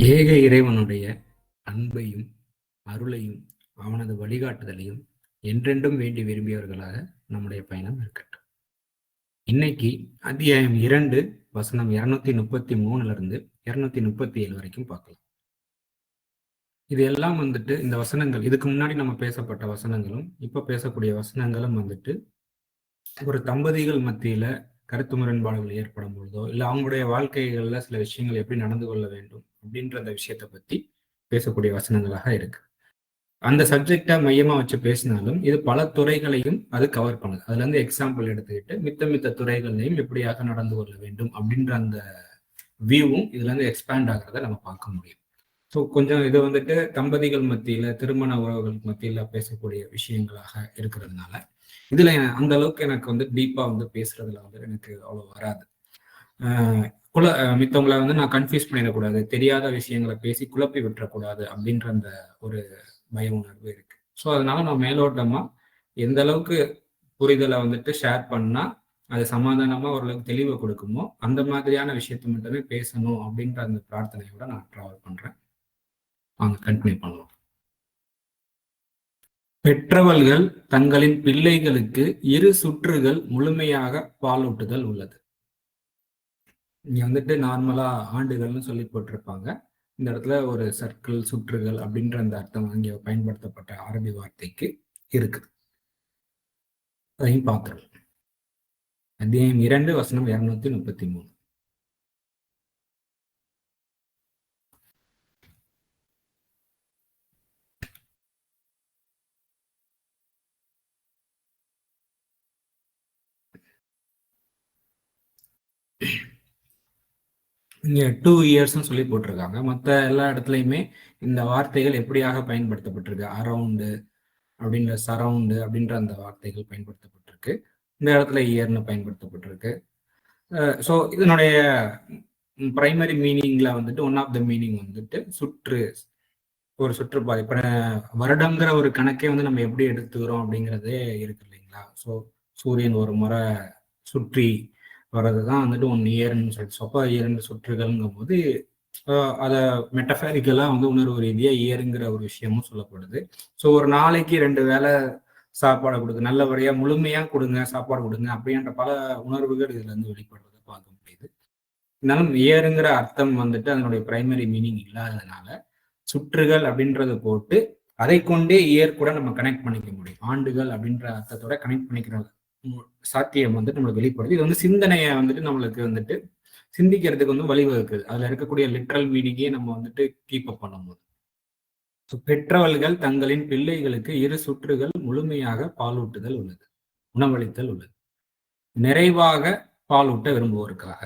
ஏக இறைவனுடைய அன்பையும் அருளையும் அவனது வழிகாட்டுதலையும் என்றென்றும் வேண்டி விரும்பியவர்களாக நம்முடைய பயணம் இருக்கட்டும். இன்னைக்கு அத்தியாயம் 2 வசனம் 233 இருந்து 237 வரைக்கும் பார்க்கலாம். இது எல்லாம் இந்த வசனங்கள் இதுக்கு முன்னாடி நம்ம பேசப்பட்ட வசனங்களும் இப்ப பேசக்கூடிய வசனங்களும் ஒரு தம்பதிகள் மத்தியில கருத்து முரண்பாடுகள் ஏற்படும் பொழுதோ இல்ல அவங்களுடைய வாழ்க்கைகள்ல சில விஷயங்கள் எப்படி நடந்து கொள்ள வேண்டும் அப்படின்ற அந்த விஷயத்தை பத்தி பேசக்கூடிய வசனங்களாக இருக்கு. அந்த சப்ஜெக்டை மையமா வச்சு பேசினாலும் இது பல துறைகளையும் அது கவர் பண்ணுது. அதுல இருந்து எக்ஸாம்பிள் எடுத்துக்கிட்டு மித்த துறைகளையும் எப்படியாக நடந்து கொள்ள வேண்டும் அப்படின்ற அந்த வியூவும் இதுல இருந்து எக்ஸ்பேண்ட் ஆகிறத நம்ம பார்க்க முடியும். ஸோ கொஞ்சம் இது தம்பதிகள் மத்தியில திருமண உறவுகள் மத்தியில பேசக்கூடிய விஷயங்களாக இருக்கிறதுனால இதுல அந்த அளவுக்கு எனக்கு டீப்பா பேசுறதுல எனக்கு அவ்வளவு வராது. மித்தவங்களை நான் கன்ஃபியூஸ் பண்ணிடக்கூடாது, தெரியாத விஷயங்களை பேசி குழப்பி விட்டுறக்கூடாது அப்படின்ற அந்த ஒரு பய உணர்வு இருக்கு. ஸோ அதனால நான் மேலோட்டமா எந்த அளவுக்கு புரிதலை ஷேர் பண்ணா அது சமாதானமா ஓரளவுக்கு தெளிவை கொடுக்குமோ அந்த மாதிரியான விஷயத்தை மட்டுமே பேசணும் அப்படின்ற அந்த பிரார்த்தனையோட நான் டிராவல் பண்றேன். அவங்க கண்டினியூ பண்ணலாம். பெற்றவர்கள் தங்களின் பிள்ளைகளுக்கு 2 சுற்றுகள் முழுமையாக பாலூட்டுதல் உள்ளது. இங்க நார்மலா ஆண்டுகள்னு சொல்லி போட்டிருப்பாங்க. இந்த இடத்துல ஒரு சர்க்கிள் சுற்றுகள் அப்படின்ற அந்த அர்த்தம் அங்கே பயன்படுத்தப்பட்ட அரபி வார்த்தைக்கு இருக்குது. அதையும் பார்த்துருவோம். அத்தியாயம் 2 வசனம் 233. இங்க 2 இயர்ஸ்ன்னு சொல்லி போட்டிருக்காங்க. மற்ற எல்லா இடத்துலையுமே இந்த வார்த்தைகள் எப்படியாக பயன்படுத்தப்பட்டிருக்கு, அரவுண்டு அப்படின்ற சரவுண்டு அப்படின்ற அந்த வார்த்தைகள் பயன்படுத்தப்பட்டிருக்கு. இந்த இடத்துல இயர்னு பயன்படுத்தப்பட்டிருக்கு. ஸோ இதனுடைய பிரைமரி மீனிங்ல ஒன் ஆஃப் த மீனிங் சுற்று, ஒரு சுற்றுப்பாதை. இப்ப வருடங்கிற ஒரு கணக்கே நம்ம எப்படி எடுத்துக்கிறோம் அப்படிங்கிறதே இருக்கு இல்லைங்களா? ஸோ சூரியன் ஒரு முறை சுற்றி வர்றதுதான் 1 இயர்ன்னு சொல்லிட்டு, அப்போ 2 சுற்றுகள்ங்கும் போது அதை மெட்டஃபாரிக்கலா உணர்வு ரீதியா இயருங்கிற ஒரு விஷயமும் சொல்லப்படுது. ஸோ ஒரு நாளைக்கு 2 வேளை சாப்பாடு கொடுங்க, நல்லபடியா முழுமையா கொடுங்க, சாப்பாடு கொடுங்க அப்படின்ற பல உணர்வுகள் இதுல வெளிப்படுறதை பார்க்க முடியுது. இருந்தாலும் இயருங்கிற அர்த்தம் அதனுடைய பிரைமரி மீனிங் இல்லாததுனால சுற்றுகள் அப்படின்றத போட்டு அதை கொண்டே இயர் கூட நம்ம கனெக்ட் பண்ணிக்க முடியும். ஆண்டுகள் அப்படின்ற அர்த்தத்தோட கனெக்ட் பண்ணிக்கிற சாத்தியம் நம்மளுக்கு வெளிப்படுது. இது சிந்தனையை நம்மளுக்கு சிந்திக்கிறதுக்கு வழிவகுக்குது. அதுல இருக்கக்கூடிய லிட்ரல் மீனிங்கே நம்ம கீப் அப் பண்ணும்போது. பெற்றவர்கள் தங்களின் பிள்ளைகளுக்கு 2 சுற்றுகள் முழுமையாக பாலூட்டுதல் உள்ளது, உணவளித்தல் உள்ளது. நிறைவாக பாலூட்ட விரும்புவோருக்காக.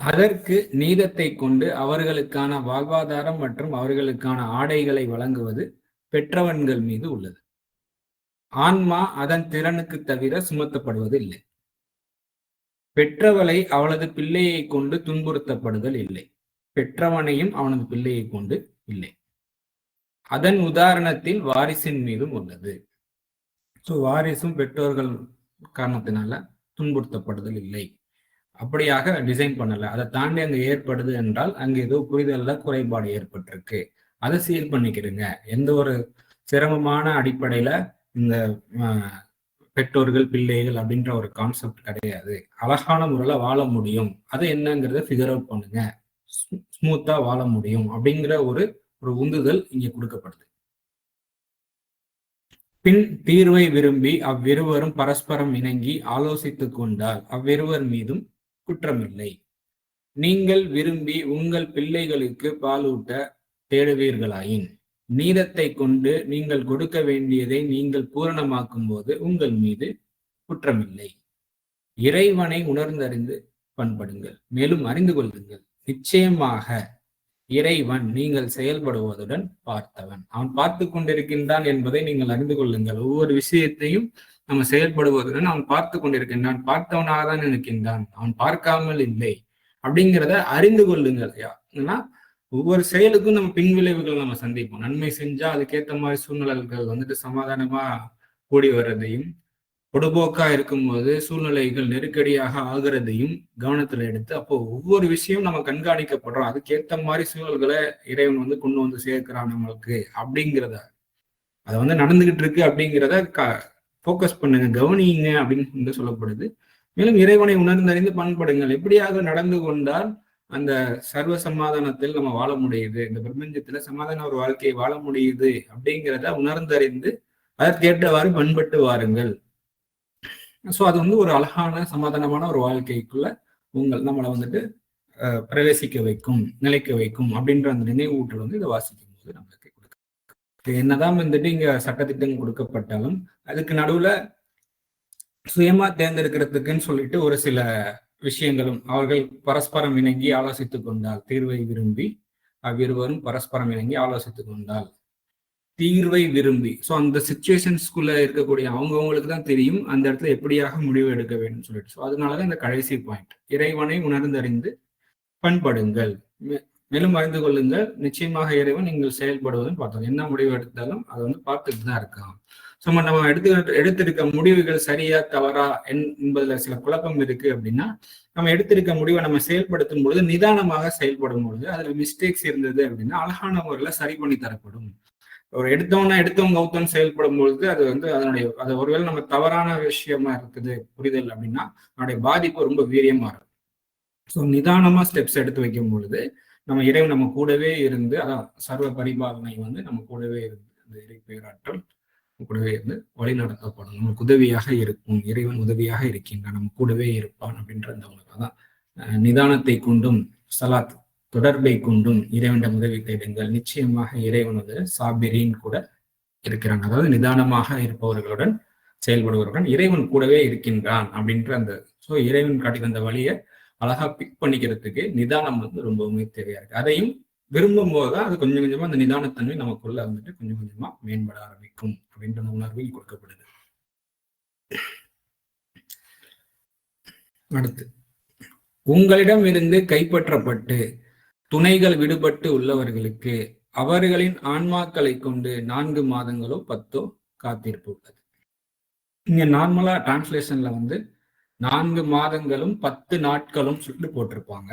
அதற்கு நீதத்தை கொண்டு அவர்களுக்கான வாழ்வாதாரம் மற்றும் அவர்களுக்கான ஆடைகளை வழங்குவது பெற்றவன்கள் மீது உள்ளது. ஆன்மா அதன் திறனுக்கு தவிர சுமத்தப்படுவது இல்லை. பெற்றவளை அவளது பிள்ளையை கொண்டு துன்புறுத்தப்படுதல் இல்லை, பெற்றவனையும் அவனது பிள்ளையை கொண்டு இல்லை. அதன் உதாரணத்தில் வாரிசின் மீதும் உள்ளது. ஸோ வாரிசும் பெற்றோர்கள் காரணத்தினால துன்புறுத்தப்படுதல் இல்லை, அப்படியாக டிசைன் பண்ணல. அதை தாண்டி அங்க ஏற்படுது என்றால் அங்க ஏதோ புரிதல்ல குறைபாடு ஏற்பட்டிருக்கு, அதை சீர் பண்ணிக்கிறங்க. எந்த ஒரு சிரமமான அடிப்படையில இந்த பெற்றோர்கள் பிள்ளைகள் அப்படின்ற ஒரு கான்செப்ட் கிடையாது. அழகான முறையில வாழ முடியும், அது என்னங்கிறத ஃபிகர் அவுட் பண்ணுங்க, ஸ்மூத்தா வாழ முடியும் அப்படிங்கிற ஒரு உந்துதல் இங்க கொடுக்கப்படுது. பின் தீர்வை விரும்பி அவ்விருவரும் பரஸ்பரம் இணங்கி ஆலோசித்துக் கொண்டால் அவ்விருவர் மீதும் குற்றமில்லை. நீங்கள் விரும்பி உங்கள் பிள்ளைகளுக்கு பாலூட்ட தேடுவீர்களாயின் நீதத்தை கொண்டு நீங்கள் கொடுக்க வேண்டியதை நீங்கள் பூரணமாக்கும் போது உங்கள் மீது குற்றமில்லை. இறைவனை உணர்ந்தறிந்து பண்படுங்கள், மேலும் அறிந்து கொள்ளுங்கள். நிச்சயமாக இறைவன் நீங்கள் செயல்படுவதுடன் பார்த்தவன். அவன் பார்த்து கொண்டிருக்கின்றான் என்பதை நீங்கள் அறிந்து கொள்ளுங்கள். ஒவ்வொரு விஷயத்தையும் நம்ம செயல்படுவதுடன் அவன் பார்த்து கொண்டிருக்கின்றான், பார்த்தவனாக தான் இருக்கின்றான், அவன் பார்க்காமல் இல்லை அப்படிங்கிறத அறிந்து கொள்ளுங்கள். ஏன்னா ஒவ்வொரு செயலுக்கும் நம்ம பின்விளைவுகள் நம்ம சந்திப்போம். நன்மை செஞ்சா அதுக்கேற்ற மாதிரி சூழ்நிலைகள் சமாதானமா கூடி வர்றதையும், பொடுபோக்கா இருக்கும்போது சூழ்நிலைகள் நெருக்கடியாக ஆகிறதையும் கவனத்துல எடுத்து, அப்போ ஒவ்வொரு விஷயம் நம்ம கண்காணிக்கப்படுறோம், அதுக்கேத்த மாதிரி சூழல்களை இறைவன் வந்து கொண்டு வந்து சேர்க்கிறான் நம்மளுக்கு அப்படிங்கிறத, அது வந்து நடந்துகிட்டு இருக்கு அப்படிங்கிறத போக்கஸ் பண்ணுங்க, கவனியுங்க அப்படின்னு வந்து சொல்லப்படுது. மேலும் இறைவனை உணர்ந்தறிந்து பண்படுங்கள். எப்படியாக நடந்து கொண்டால் அந்த சர்வ சமாதானத்தில் நம்ம வாழ முடியுது, இந்த பிரபஞ்சத்துல சமாதான ஒரு வாழ்க்கையை வாழ முடியுது அப்படிங்கிறத உணர்ந்தறிந்து அதற்கேற்றவாறு பண்பட்டு வாருங்கள். ஸோ அது வந்து ஒரு அழகான சமாதானமான ஒரு வாழ்க்கைக்குள்ள நம்மளை வந்துட்டு பிரவேசிக்க வைக்கும், நிலைக்க வைக்கும் அப்படின்ற அந்த நினைவூட்டல் வந்து இதை வாசிக்கும் போது நம்மளுக்கு கொடுக்கும். என்னதான் வந்துட்டு இங்க சட்டத்திட்டம் கொடுக்கப்பட்டாலும் அதுக்கு நடுவுல சுயமா தேர்ந்தெடுக்கிறதுக்குன்னு சொல்லிட்டு ஒரு சில விஷயங்களும் அவர்கள் பரஸ்பரம் இணங்கி ஆலோசித்துக் கொண்டால் தீர்வை விரும்பி அவ்விருவரும் பரஸ்பரம் இணங்கி ஆலோசித்துக் கொண்டால் தீர்வை விரும்பி, ஸோ அந்த சிச்சுவேஷன்ஸ்குள்ள இருக்கக்கூடிய அவங்கவுங்களுக்கு தான் தெரியும் அந்த இடத்துல எப்படியாக முடிவு எடுக்க வேண்டும் சொல்லிட்டு. ஸோ அதனாலதான் இந்த கடைசி பாயிண்ட், இறைவனை உணர்ந்தறிந்து பண்படுங்கள், மேலும் அறிந்து கொள்ளுங்கள், நிச்சயமாக இறைவன் நீங்கள் செயல்படுவதுன்னு பார்த்தோம். என்ன முடிவு எடுத்தாலும் அதை வந்து பார்த்துட்டு தான் இருக்கான். ஸோ நம்ம எடுத்திருக்க முடிவுகள் சரியா தவறா என்பதுல சில குழப்பம் இருக்கு அப்படின்னா, நம்ம எடுத்திருக்க முடிவை நம்ம செயல்படுத்தும் பொழுது நிதானமாக செயல்படும் பொழுது அதுல மிஸ்டேக்ஸ் இருந்தது அப்படின்னா அழகான முறையில் சரி பண்ணி தரப்படும். ஒரு எடுத்தவங்க கௌத்தம் செயல்படும் பொழுது அது வந்து அது ஒருவேளை நம்ம தவறான விஷயமா இருக்குது புரிதல் அப்படின்னா அதனுடைய பாதிப்பு ரொம்ப வீரியமா இருக்கும். ஸோ நிதானமா ஸ்டெப்ஸ் எடுத்து வைக்கும் பொழுது நம்ம இறைவன் நம்ம கூடவே இருந்து, அதான் சர்வ பரிபாலனை வந்து நம்ம கூடவே இருந்து அந்த இறை பேராற்றல் கூடவே இருந்து வழி நடத்தப்படும், நமக்கு உதவியாக இருக்கும், இறைவன் உதவியாக இருக்கின்றான், நம்ம கூடவே இருப்பான் அப்படின்ற அந்த உணர்வு தான். நிதானத்தை கொண்டும் சலாத் தொடர்பை கொண்டும் இறைவனிடம் உதவி தேடுங்கள், நிச்சயமாக இறைவன் வந்து சாபிரின் கூட இருக்கிறான், அதாவது நிதானமாக இருப்பவர்களுடன் செயல்படுவர்களுடன் இறைவன் கூடவே இருக்கின்றான் அப்படின்ற அந்த இறைவன் காட்டி தந்த வழியை அழகா பிக் பண்ணிக்கிறதுக்கு நிதானம் வந்து ரொம்பவுமே தேவையா இருக்கு. அதையும் விரும்பும் போதுதான் அது கொஞ்சம் கொஞ்சமா அந்த நிதானத்தன்மை நமக்குள்ள வந்துட்டு கொஞ்சம் கொஞ்சமா மேம்பட ஆரம்பிக்கும் அப்படின்ற உணர்வில் கொடுக்கப்படுது. அடுத்து, உங்களிடம் இருந்து கைப்பற்றப்பட்டு துணைகள் விடுபட்டு உள்ளவர்களுக்கு அவர்களின் ஆன்மாக்களை கொண்டு 4 மாதங்களோ 10 காத்திருப்பு உள்ளது. இங்க நார்மலா டிரான்ஸ்லேஷன்ல வந்து 4 மாதங்களும் 10 நாட்களும் சொல்லிட்டு போட்டிருப்பாங்க.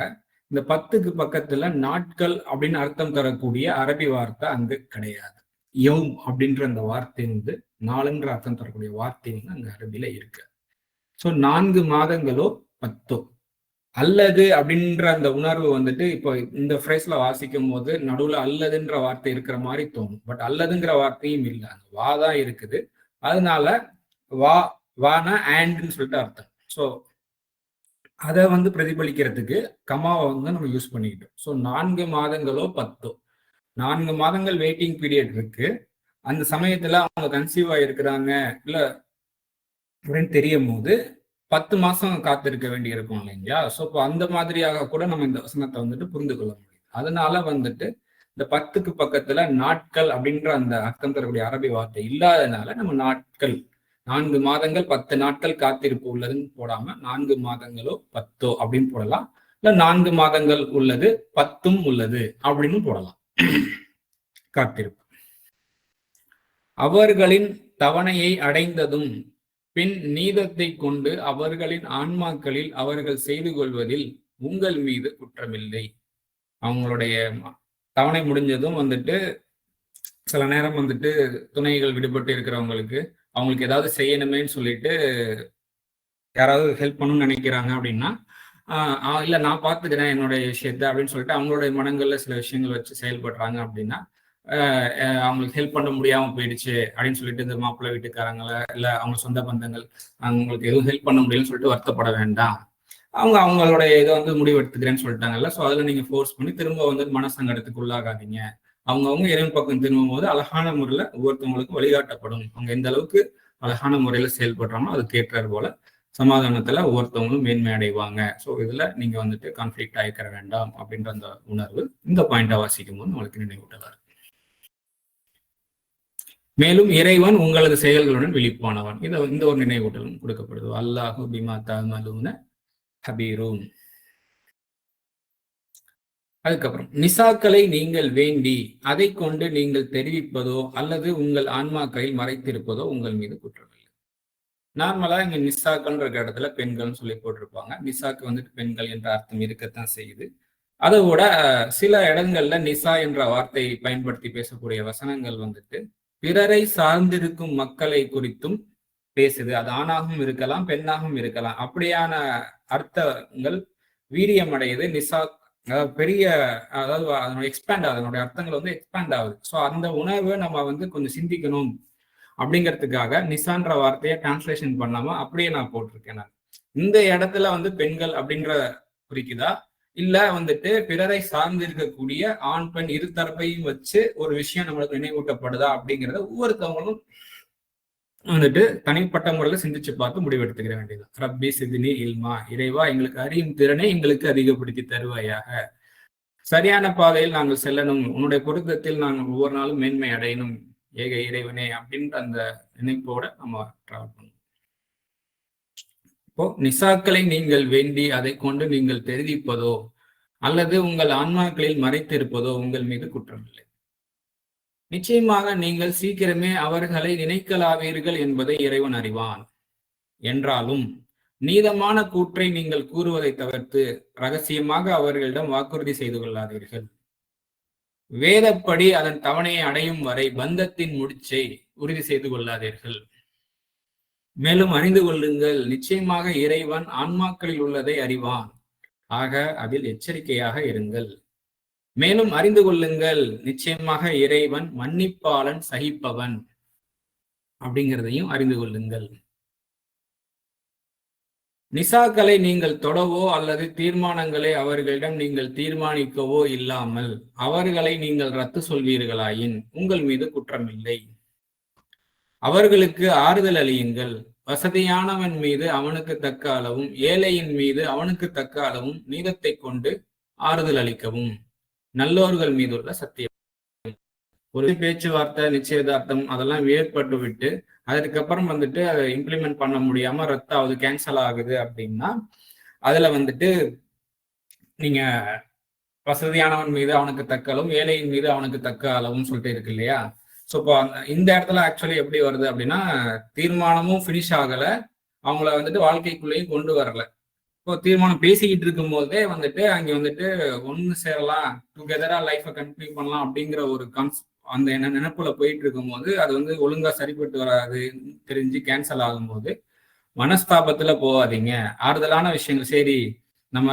இந்த 10க்கு பக்கத்துல நாட்கள் அப்படின்னு அர்த்தம் தரக்கூடிய அரபி வார்த்தை அங்கு கிடையாது. யௌம் அப்படின்ற அந்த வார்த்தை வந்து நாளுன்ற அர்த்தம் தரக்கூடிய வார்த்தை வந்து அங்க அரபில இருக்கு. ஸோ 4 மாதங்களோ 10 அல்லது அப்படின்ற அந்த உணர்வு வந்துட்டு இப்போ இந்த ஃப்ரேஸ்ல வாசிக்கும் போது நடுவுல அல்லதுன்ற வார்த்தை இருக்கிற மாதிரி தோணும். பட் அல்லதுங்கிற வார்த்தையும் இல்லை, அங்க வா தான் இருக்குது. அதனால வானா ஆண்ட்ன்னு சொல்லிட்டு அர்த்தம். ஸோ அதை வந்து பிரதிபலிக்கிறதுக்கு கமாவை வந்து நம்ம யூஸ் பண்ணிக்கிட்டோம். ஸோ 4 மாதங்களோ 10 4 மாதங்கள் வெயிட்டிங் பீரியட் இருக்கு. அந்த சமயத்துல அவங்க கன்சீவ் ஆகிருக்கிறாங்க இல்ல அப்படின்னு தெரியும் போது 10 மாசம் காத்திருக்க வேண்டி இருக்கும் இல்லைங்களா? ஸோ இப்போ அந்த மாதிரியாக கூட நம்ம இந்த வசனத்தை வந்துட்டு புரிந்து கொள்ள முடியும். அதனால வந்துட்டு இந்த 10க்கு பக்கத்துல நாட்கள் அப்படின்ற அந்த அர்த்தம் தரக்கூடிய அரபி வார்த்தை இல்லாதனால நம்ம நாட்கள் 4 மாதங்கள் 10 நாட்கள் காத்திருப்பு உள்ளதுன்னு போடாம 4 மாதங்களோ 10 அப்படின்னு போடலாம். இல்ல 4 மாதங்கள் உள்ளது 10 உள்ளது அப்படின்னு போடலாம். காத்திருப்பு அவர்களின் தவணையை அடைந்ததும் பின் நீதத்தை கொண்டு அவர்களின் ஆன்மாக்களில் அவர்கள் செய்து கொள்வதில் உங்கள் மீது குற்றமில்லை. அவங்களுடைய தவணை முடிஞ்சதும் வந்துட்டு சில நேரம் வந்துட்டு துணைகள் விடுபட்டு இருக்கிறவங்களுக்கு அவங்களுக்கு ஏதாவது செய்யணுமேன்னு சொல்லிட்டு யாராவது ஹெல்ப் பண்ணணும்னு நினைக்கிறாங்க அப்படின்னா இல்ல நான் பார்த்துக்கிறேன் என்னுடைய விஷயத்த அப்படின்னு சொல்லிட்டு அவங்களுடைய மனங்கள்ல சில விஷயங்கள் வச்சு செயல்படுறாங்க அப்படின்னா அவங்களுக்கு ஹெல்ப் பண்ண முடியாம போயிடுச்சு அப்படின்னு சொல்லிட்டு இந்த மாப்பிள்ளை வீட்டுக்காரங்கள இல்ல அவங்க சொந்த பந்தங்கள் அவங்களுக்கு எதுவும் ஹெல்ப் பண்ண முடியலன்னு சொல்லிட்டு வருத்தப்பட வேண்டாம். அவங்களுடைய இதை வந்து முடிவு எடுத்துக்கிறேன்னு சொல்லிட்டாங்கல்ல. ஸோ அதுல நீங்க ஃபோர்ஸ் பண்ணி திரும்ப வந்து மனசங்கடத்துக்கு உள்ளாகாதீங்க. அவங்கவுங்க இறைவன் பக்கம் திரும்பும் போது அழகான முறையில ஒவ்வொருத்தவங்களுக்கும் வழிகாட்டப்படும். அவங்க எந்த அளவுக்கு அழகான முறையில செயல்படுறாங்களோ அதுக்கு ஏற்றார் போல சமாதானத்துல ஒவ்வொருத்தவங்களும் மேன்மை அடைவாங்க. ஸோ இதுல நீங்க வந்துட்டு கான்ஃபிளிக்ட் ஆகிக்கிற வேண்டாம் அப்படின்ற அந்த உணர்வு இந்த பாயிண்டா வாசிக்கும் போது நம்மளுக்கு நினைவூட்டலா இருக்கு. மேலும் இறைவன் உங்களது செயல்களுடன் விழிப்பானவன். இந்த ஒரு நினைவூட்டலும் கொடுக்கப்படுது. அல்லாஹு பிமா தஅமலூன ஹபீரும். அதுக்கப்புறம் நிசாக்களை நீங்கள் வேண்டி அதை கொண்டு நீங்கள் தெரிவிப்பதோ அல்லது உங்கள் ஆன்மாக்களில் மறைத்திருப்பதோ உங்கள் மீது குற்றமில்லை. நார்மலா இங்க நிசாக்கள்ன்ற இடத்துல பெண்கள்னு சொல்லி போட்டிருப்பாங்க. நிசாக்கு வந்துட்டு பெண்கள் என்ற அர்த்தம் இருக்கத்தான் செய்யுது. அதை விட சில இடங்கள்ல நிசா என்ற வார்த்தையை பயன்படுத்தி பேசக்கூடிய வசனங்கள் வந்துட்டு பிறரை சார்ந்திருக்கும் மக்களை குறித்தும் பேசுது. அது ஆணாகவும் இருக்கலாம், பெண்ணாகவும் இருக்கலாம். அப்படியான அர்த்தங்கள் வீரியம் அடையுது. நிசா பெரிய, அதாவது அதனுடைய எக்ஸ்பேண்ட் ஆகுது, அதனுடைய அர்த்தங்கள் வந்து எக்ஸ்பேண்ட் ஆகுது. ஸோ அந்த உணர்வை நம்ம வந்து கொஞ்சம் சிந்திக்கணும் அப்படிங்கிறதுக்காக நிசான்ற வார்த்தையை டிரான்ஸ்லேஷன் பண்ணாம அப்படியே நான் போட்டிருக்கேன். நான் இந்த இடத்துல வந்து பெண்கள் அப்படின்ற குறிக்குதா, இல்ல வந்துட்டு பிறரை சார்ந்து இருக்கக்கூடிய ஆண் பெண் இரு தரப்பையும் வச்சு ஒரு விஷயம் நம்மளுக்கு நினைவூட்டப்படுதா அப்படிங்கிறத ஒவ்வொருத்தவங்களும் வந்துட்டு தனிப்பட்ட முறையில சிந்திச்சு பார்த்து முடிவெடுத்துக்கிற வேண்டியது. ரப்பி சிதினி இல்மா, இறைவா எங்களுக்கு அறியும் திறனை எங்களுக்கு அதிகப்படுத்தி தருவாயாக, சரியான பாதையில் நாங்கள் செல்லணும், உன்னுடைய பொருத்தத்தில் நாங்கள் ஒவ்வொரு நாளும் மேன்மை அடையணும் ஏக இறைவனே அப்படின்ற அந்த நினைப்போட நம்ம டிராவல் பண்ணணும். இப்போ நிசாக்களை நீங்கள் வேண்டி அதை கொண்டு நீங்கள் தெரிவிப்பதோ அல்லது உங்கள் ஆன்மாக்களில் மறைத்திருப்பதோ உங்கள் மீது குற்றமில்லை. நிச்சயமாக நீங்கள் சீக்கிரமே அவர்களை நினைக்கலாவீர்கள் என்பதை இறைவன் அறிவான். என்றாலும் நீதமான கூற்றை நீங்கள் கூறுவதை தவிர்த்து ரகசியமாக அவர்களிடம் வாக்குறுதி செய்து கொள்ளாதீர்கள். வேதப்படி அதன் தவணையை அடையும் வரை பந்தத்தின் முடிச்சை உறுதி செய்து கொள்ளாதீர்கள். மேலும் அறிந்து கொள்ளுங்கள், நிச்சயமாக இறைவன் ஆன்மாக்களில் உள்ளதை அறிவான். ஆக அதில் எச்சரிக்கையாக இருங்கள். மேலும் அறிந்து கொள்ளுங்கள், நிச்சயமாக இறைவன் மன்னிப்பாளன், சகிப்பவன் அப்படிங்கிறதையும் அறிந்து கொள்ளுங்கள். நிசாக்களை நீங்கள் தொடவோ அல்லது தீர்மானங்களை அவர்களிடம் நீங்கள் தீர்மானிக்கவோ இல்லாமல் அவர்களை நீங்கள் ரத்து சொல்வீர்களாயின் உங்கள் மீது குற்றமில்லை. அவர்களுக்கு ஆறுதல் அளியுங்கள். வசதியானவன் மீது அவனுக்கு தக்க அளவும் ஏழையின் மீது அவனுக்கு தக்க அளவும் நீதத்தை கொண்டு ஆறுதல் அளிக்கவும் நல்லோர்கள் மீது உள்ள சத்தியம். ஒரு பேச்சுவார்த்தை, நிச்சயதார்த்தம் அதெல்லாம் ஏற்பட்டு விட்டு அதுக்கப்புறம் வந்துட்டு அதை இம்ப்ளிமெண்ட் பண்ண முடியாம ரத்தாகுது, கேன்சல் ஆகுது அப்படின்னா அதுல வந்துட்டு நீங்க வசதியானவன் மீது அவனுக்கு தக்க அளவும் ஏழையின் மீது அவனுக்கு தக்க அளவும் சொல்லிட்டு இருக்கு இல்லையா. ஸோ இப்போ இந்த இடத்துல ஆக்சுவலி எப்படி வருது அப்படின்னா, தீர்மானமும் ஃபினிஷ் ஆகல, அவங்கள வந்துட்டு வாழ்க்கைக்குள்ளேயும் கொண்டு வரல. இப்போ தீர்மானம் பேசிக்கிட்டு இருக்கும் போதே வந்துட்டு அங்க வந்துட்டு ஒன்னு சேரலாம், டுகெதரா லைஃபை கண்டினியூ பண்ணலாம் அப்படிங்கிற ஒரு அந்த நினைப்புல போயிட்டு இருக்கும் போது அது வந்து ஒழுங்கா சரிப்பட்டு வராது தெரிஞ்சு கேன்சல் ஆகும்போது மனஸ்தாபத்துல போகாதீங்க. ஆறுதலான விஷயங்கள், சரி நம்ம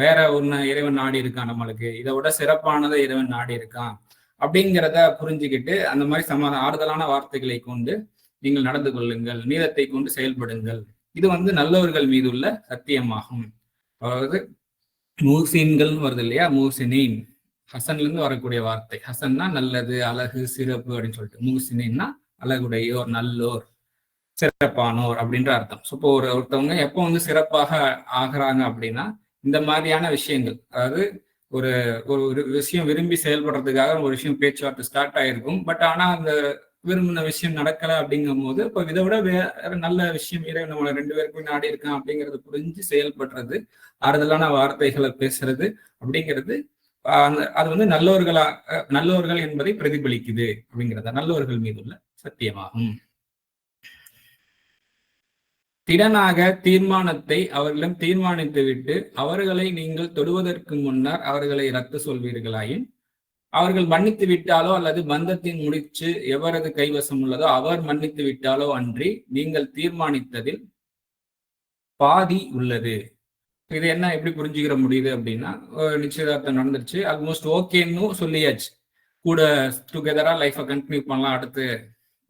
வேற ஒண்ணு இறைவன் நாடி இருக்கான், நம்மளுக்கு இதை விட சிறப்பானதை இறைவன் நாடி இருக்கான் அப்படிங்கிறத புரிஞ்சுக்கிட்டு அந்த மாதிரி ஆறுதலான வார்த்தைகளை கொண்டு நீங்கள் நடந்து கொள்ளுங்கள், நீதத்தை கொண்டு செயல்படுங்கள். இது வந்து நல்லவர்கள் மீது உள்ள சத்தியமாகும். அதாவது மூசின்கள் வருது இல்லையா, மூசினின் ஹசன்ல இருந்து வரக்கூடிய வார்த்தை. ஹசன்னா நல்லது, அழகு, சிறப்பு அப்படின்னு சொல்லிட்டு, மூசினின்னா அழகுடையோர், நல்லோர், சிறப்பானோர் அப்படின்ற அர்த்தம். ஸோ இப்போ ஒருத்தவங்க எப்போ வந்து சிறப்பாக ஆகிறாங்க அப்படின்னா இந்த மாதிரியான விஷயங்கள், அதாவது ஒரு ஒரு விஷயம் விரும்பி செயல்படுறதுக்காக ஒரு விஷயம் பேச்சுவார்த்தை ஸ்டார்ட் ஆயிருக்கும். பட் ஆனா அந்த விரும்பின விஷயம் நடக்கல அப்படிங்கும் போது இப்போ இதை விட வேற நல்ல விஷயம் இறைவன் நம்மளை ரெண்டு பேருக்கும் நாடி இருக்கான் அப்படிங்கறது புரிஞ்சு செயல்படுறது, ஆறுதலான வார்த்தைகளை பேசுறது அப்படிங்கிறது அது வந்து நல்லவர்கள் என்பதை பிரதிபலிக்குது அப்படிங்கிறத நல்லவர்கள் மீது உள்ள சத்தியமாகும். திறனாக தீர்மானத்தை அவர்களிடம் தீர்மானித்துவிட்டு அவர்களை நீங்கள் தொடுவதற்கு முன்னர் அவர்களை ரத்து சொல்வீர்களாயின் அவர்கள் மன்னித்து விட்டாலோ அல்லது பந்தத்தின் முடிச்சு எவரது கைவசம் உள்ளதோ அவர் மன்னித்து விட்டாலோ அன்றி நீங்கள் தீர்மானித்ததில் பாதி உள்ளது. இது என்ன எப்படி புரிஞ்சுக்கிற முடியுது அப்படின்னா, நிச்சயதார்த்தம் நடந்துருச்சு, ஆல்மோஸ்ட் ஓகேன்னு சொல்லியாச்சு, கூட டுகெதரா லைஃபை கண்டினியூ பண்ணலாம், அடுத்து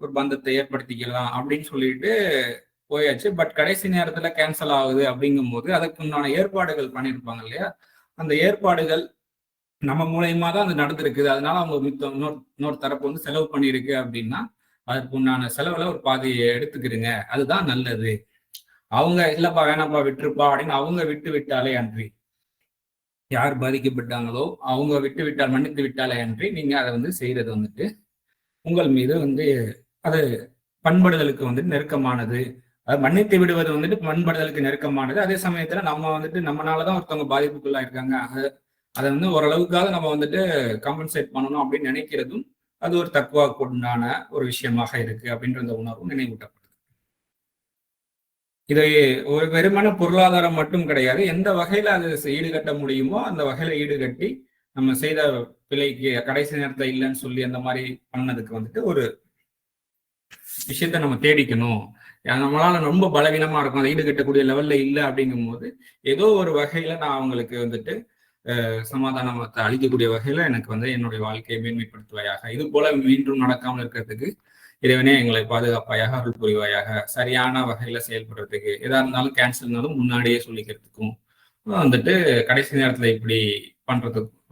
ஒரு பந்தத்தை ஏற்படுத்திக்கலாம் அப்படின்னு சொல்லிட்டு போயாச்சு. பட் கடைசி நேரத்துல கேன்சல் ஆகுது அப்படிங்கும் போது அதுக்கு உண்டான ஏற்பாடுகள் பண்ணியிருப்பாங்க இல்லையா, அந்த ஏற்பாடுகள் நம்ம மூலயமா தான் அது நடந்திருக்குது, அதனால அவங்க மித்தம் இன்னொரு தரப்பு வந்து செலவு பண்ணியிருக்கு அப்படின்னா அதுக்கு உண்டான செலவுல ஒரு பாதியை எடுத்துக்கிடுங்க, அதுதான் நல்லது. அவங்க இல்லப்பா வேணாப்பா விட்டுருப்பா அப்படின்னு அவங்க விட்டு விட்டாலே அன்றி, யார் பாதிக்கப்பட்டாங்களோ அவங்க விட்டு விட்டால் மன்னித்து விட்டாலே அன்றி நீங்க அதை வந்து செய்யறது வந்துட்டு உங்கள் மீது வந்து அது பண்படுதலுக்கு வந்து நெருக்கமானது. அது மன்னித்து விடுவது வந்துட்டு பண்படுதலுக்கு நெருக்கமானது. அதே சமயத்துல நம்ம வந்துட்டு நம்மளாலதான் ஒருத்தவங்க பாதிப்புக்குள்ளா இருக்காங்க, அதை வந்து ஓரளவுக்காக நம்ம வந்துட்டு காம்பன்சேட் பண்ணணும் அப்படின்னு நினைக்கிறதும் அது ஒரு தக்குவாக்கு உண்டான ஒரு விஷயமாக இருக்கு அப்படின்ற அந்த உணர்வும் நினைவூட்டப்படும். இதை ஒரு வெறுமன பொருளாதாரம் மட்டும் கிடையாது. எந்த வகையில அது ஈடுகட்ட முடியுமோ அந்த வகையில ஈடுகட்டி நம்ம செய்த பிழைக்கு கடைசி நேரத்துல இல்லைன்னு சொல்லி அந்த மாதிரி பண்ணதுக்கு வந்துட்டு ஒரு விஷயத்த நம்ம தேடிக்கணும். நம்மளால ரொம்ப பலவீனமா இருக்கும், அதை ஈடுகட்டக்கூடிய லெவல்ல இல்லை அப்படிங்கும் போது ஏதோ ஒரு வகையில நான் அவங்களுக்கு வந்துட்டு சமாதானத்தை அளிக்கக்கூடிய வகையில எனக்கு வந்து என்னுடைய வாழ்க்கையை மேன்மைப்படுத்துவாயாக, இது போல மீண்டும் நடக்காமல் இருக்கிறதுக்கு இறைவனே எங்களை பாதுகாப்பாயாக, அருள் புரிவாயாக, சரியான வகையில செயல்படுறதுக்கு, எதா இருந்தாலும் கேன்சல்னாலும் முன்னாடியே சொல்லிக்கிறதுக்கும் வந்துட்டு கடைசி நேரத்துல இப்படி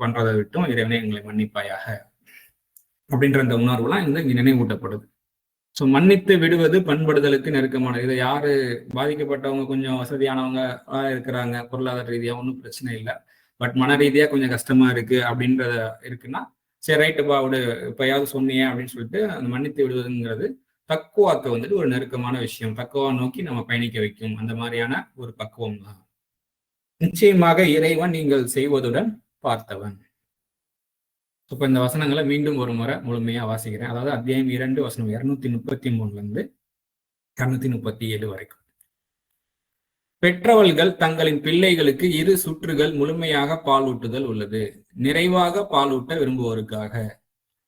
பண்றதை விட்டும் இறைவனே எங்களை மன்னிப்பாயாக அப்படின்ற இந்த உணர்வுலாம் இங்க நினைவூட்டப்படுது. ஸோ மன்னித்து விடுவது பண்படுதலுக்கு நெருக்கமானது. இதை யாரு பாதிக்கப்பட்டவங்க கொஞ்சம் வசதியானவங்க இருக்கிறாங்க, பொருளாதார ரீதியா ஒன்றும் பிரச்சனை இல்லை, பட் மன ரீதியா கொஞ்சம் கஷ்டமா இருக்கு அப்படின்றத இருக்குன்னா, சரி ரைட்டுப்பா விடு, இப்பயாவது சொன்னியே அப்படின்னு சொல்லிட்டு அந்த மன்னித்து விடுவதுங்கிறது தக்குவாக்கு வந்துட்டு ஒரு நெருக்கமான விஷயம். தக்குவா நோக்கி நம்ம பயணிக்க வைக்கும். அந்த மாதிரியான ஒரு பக்குவம் தான். நிச்சயமாக இறைவன் நீங்கள் செய்வதுடன் பார்த்தவன். இப்ப இந்த வசனங்களை மீண்டும் ஒரு முறை முழுமையா வாசிக்கிறேன். அதாவது அத்தியாயம் 2 வசனம் 233 237 வரைக்கும். பெற்றவர்கள் தங்களின் பிள்ளைகளுக்கு 2 சுற்றுகள் முழுமையாக பாலூட்டுதல் உள்ளது. நிறைவாக பாலூட்ட விரும்புவோருக்காக.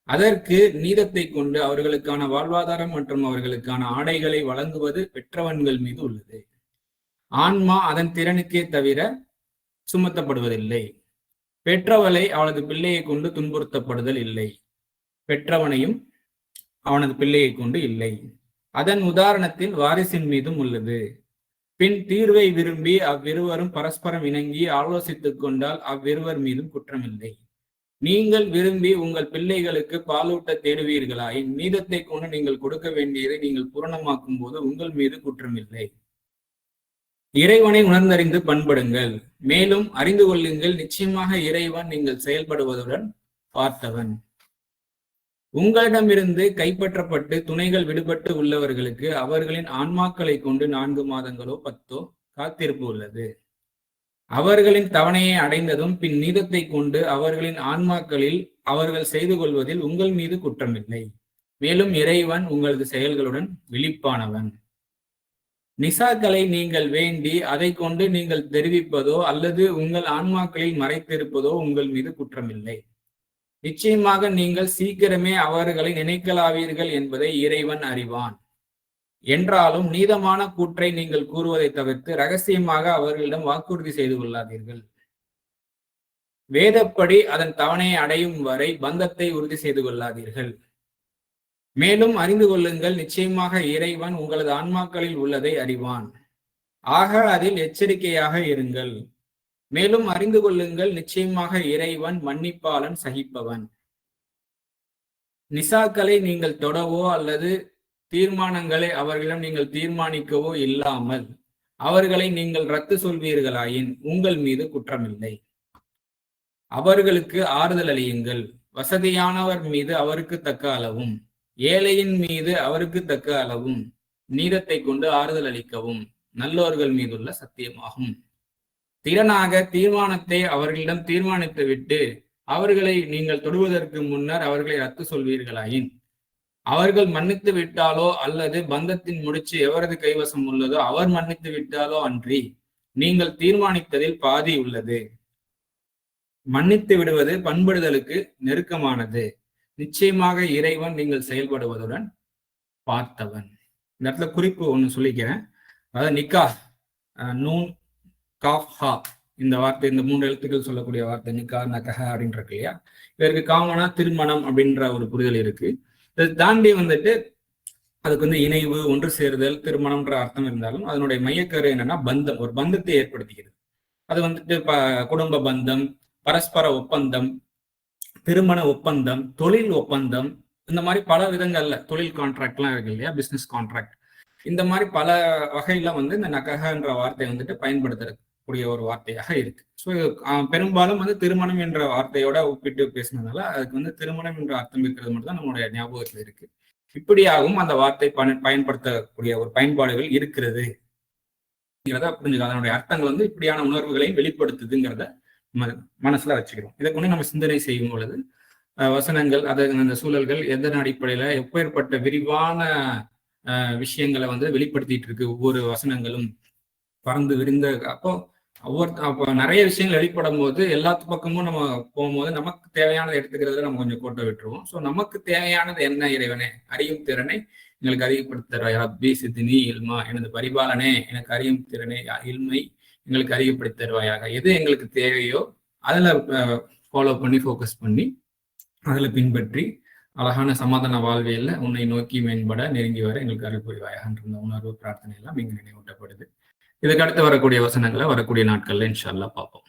அதற்கு நீதத்தை கொண்டு அவர்களுக்கான வாழ்வாதாரம் மற்றும் அவர்களுக்கான ஆடைகளை வழங்குவது பெற்றவன்கள் மீது உள்ளது. ஆன்மா அதன் திறனுக்கே தவிர சுமத்தப்படுவதில்லை. பெற்றவளை அவளது பிள்ளையை கொண்டு துன்புறுத்தப்படுதல் இல்லை, பெற்றவனையும் அவனது பிள்ளையை கொண்டு இல்லை. அதன் உதாரணத்தில் வாரிசின் மீதும் உள்ளது. பின் தீர்வை விரும்பி அவ்விருவரும் பரஸ்பரம் இணங்கி ஆலோசித்துக் கொண்டால் அவ்விருவர் மீதும் குற்றமில்லை. நீங்கள் விரும்பி உங்கள் பிள்ளைகளுக்கு பாலூட்ட தேடுவீர்களாயின் நீதத்தை கொண்டு நீங்கள் கொடுக்க வேண்டியதை நீங்கள் பூரணமாக்கும் போது உங்கள் மீது குற்றமில்லை. இறைவனை உணர்ந்தறிந்து பண்படுங்கள், மேலும் அறிந்து கொள்ளுங்கள், நிச்சயமாக இறைவன் நீங்கள் செயல்படுவதுடன் பார்த்தவன். உங்களிடமிருந்து கைப்பற்றப்பட்டு துணைகள் விடுபட்டு உள்ளவர்களுக்கு அவர்களின் ஆன்மாக்களை கொண்டு 4 மாதங்களோ 10 காத்திருப்பு உள்ளது. அவர்களின் தவணையை அடைந்ததும் பின் நீதத்தை கொண்டு அவர்களின் ஆன்மாக்களில் அவர்கள் செய்து கொள்வதில் உங்கள் மீது குற்றமில்லை. மேலும் இறைவன் உங்களது செயல்களுடன் விழிப்பானவன். நிசாக்களை நீங்கள் வேண்டி அதை கொண்டு நீங்கள் தெரிவிப்பதோ அல்லது உங்கள் ஆன்மாக்களில் மறைத்திருப்பதோ உங்கள் மீது குற்றமில்லை. நிச்சயமாக நீங்கள் சீக்கிரமே அவர்களை நினைக்கலாவீர்கள் என்பதை இறைவன் அறிவான். என்றாலும் நீதமான கூற்றை நீங்கள் கூறுவதை தவிர்த்து ரகசியமாக அவர்களிடம் வாக்குறுதி செய்து கொள்ளாதீர்கள். வேதப்படி அதன் தவணையை அடையும் வரை பந்தத்தை உறுதி செய்து கொள்ளாதீர்கள். மேலும் அறிந்து கொள்ளுங்கள், நிச்சயமாக இறைவன் உங்களது ஆன்மாக்களில் உள்ளதை அறிவான். ஆக அதில் எச்சரிக்கையாக இருங்கள். மேலும் அறிந்து கொள்ளுங்கள், நிச்சயமாக இறைவன் மன்னிப்பாளன், சகிப்பவன். நிசாக்களை நீங்கள் தொடவோ அல்லது தீர்மானங்களை அவர்களிடம் நீங்கள் தீர்மானிக்கவோ இல்லாமல் அவர்களை நீங்கள் ரத்து சொல்வீர்களாயின் உங்கள் மீது குற்றமில்லை. அவர்களுக்கு ஆறுதல் அளியுங்கள். வசதியானவர் மீது அவருக்கு தக்க அளவும் ஏழையின் மீது அவருக்கு தக்க அளவும் நீதத்தை கொண்டு ஆறுதல் அளிக்கவும் நல்லோர்கள் மீதுள்ள சத்தியமாகும். திறனாக தீர்மானத்தை அவர்களிடம் தீர்மானித்து விட்டு அவர்களை நீங்கள் தொடுவதற்கு முன்னர் அவர்களை ரத்து சொல்வீர்களாயின் அவர்கள் மன்னித்து விட்டாலோ அல்லது பந்தத்தின் முடிச்சு எவரது கைவசம் உள்ளதோ அவர் மன்னித்து விட்டாலோ அன்றி நீங்கள் தீர்மானித்ததில் பாதி உள்ளது. மன்னித்து விடுவது பண்படுதலுக்கு நெருக்கமானது. நிச்சயமாக இறைவன் நீங்கள் செயல்படுவதுடன் பார்த்தவன். இந்த இடத்துல குறிப்பு ஒண்ணு சொல்லிக்கிறேன். அதாவது நிக்கா, நூன், காஃப், ஹா, இந்த வார்த்தை, இந்த 3 எழுத்துக்கள் சொல்லக்கூடிய வார்த்தை நிக்கா, நகஹ அப்படின்ற இருக்கு இல்லையா. இதற்கு காமனா திருமணம் அப்படின்ற ஒரு புரிதல் இருக்கு. இதை தாண்டி வந்துட்டு அதுக்கு வந்து இணைவு, ஒன்று சேருதல், திருமணம்ன்ற அர்த்தம் இருந்தாலும் அதனுடைய மையக்கரு என்னன்னா பந்தம், ஒரு பந்தத்தை ஏற்படுத்திக்கிறது. அது வந்துட்டு குடும்ப பந்தம், பரஸ்பர ஒப்பந்தம், திருமண ஒப்பந்தம், தொழில் ஒப்பந்தம், இந்த மாதிரி பல விதங்கள்ல தொழில் கான்ட்ராக்ட்லாம் இருக்கு இல்லையா, பிசினஸ் கான்ட்ராக்ட், இந்த மாதிரி பல வகையில வந்து இந்த நகஹன்ற வார்த்தை வந்துட்டு பயன்படுத்தக்கூடிய ஒரு வார்த்தையாக இருக்கு. ஸோ பெரும்பாலும் வந்து திருமணம் என்ற வார்த்தையோட ஒப்பிட்டு பேசினதுனால அதுக்கு வந்து திருமணம் என்ற அர்த்தம் இருக்கிறது மட்டும் தான் நம்மளுடைய ஞாபகத்தில் இருக்கு. இப்படியாகவும் அந்த வார்த்தை பயன்படுத்தக்கூடிய ஒரு பயன்பாடுகள் இருக்கிறது புரிஞ்சுக்க. அதனுடைய அர்த்தங்கள் வந்து இப்படியான உணர்வுகளை வெளிப்படுத்துதுங்கிறத மனசுல வச்சுக்கிறோம். இதை கொண்டு நம்ம சிந்தனை செய்யும் பொழுது வசனங்கள், அந்த சூழல்கள் எதன் அடிப்படையில எப்பேற்பட்ட விரிவான விஷயங்களை வந்து வெளிப்படுத்திட்டு இருக்கு ஒவ்வொரு வசனங்களும் பறந்து விரிந்த. அப்போ நிறைய விஷயங்கள் வெளிப்படும் போது எல்லாத்து பக்கமும் நம்ம போகும்போது நமக்கு தேவையானதை எடுத்துக்கிறதுல நம்ம கொஞ்சம் கோட்டை விட்டுருவோம். ஸோ நமக்கு தேவையானது என்ன? இறைவனே, அறியும் திறனை எங்களுக்கு அதிகப்படுத்துறாயா? ரப்பி சித்தினி இல்மா, எனது பரிபாலனே எனக்கு அறியும் திறனை இல்மை எங்களுக்கு அதிகப்படுத்தி தருவாயாக. எது எங்களுக்கு தேவையோ அதில் ஃபாலோ பண்ணி ஃபோக்கஸ் பண்ணி அதில் பின்பற்றி அழகான சமாதான வாழ்வியல்ல உன்னை நோக்கி மேம்பட நெருங்கி வர எங்களுக்கு அருள் புரிவாயாகன்ற உணர்வு பிரார்த்தனை எல்லாம் இங்கு நினைவூட்டப்படுது. இதுக்கு அடுத்து வரக்கூடிய வசனங்களை வரக்கூடிய நாட்கள்ல இன்ஷா அல்லாஹ் பார்ப்போம்.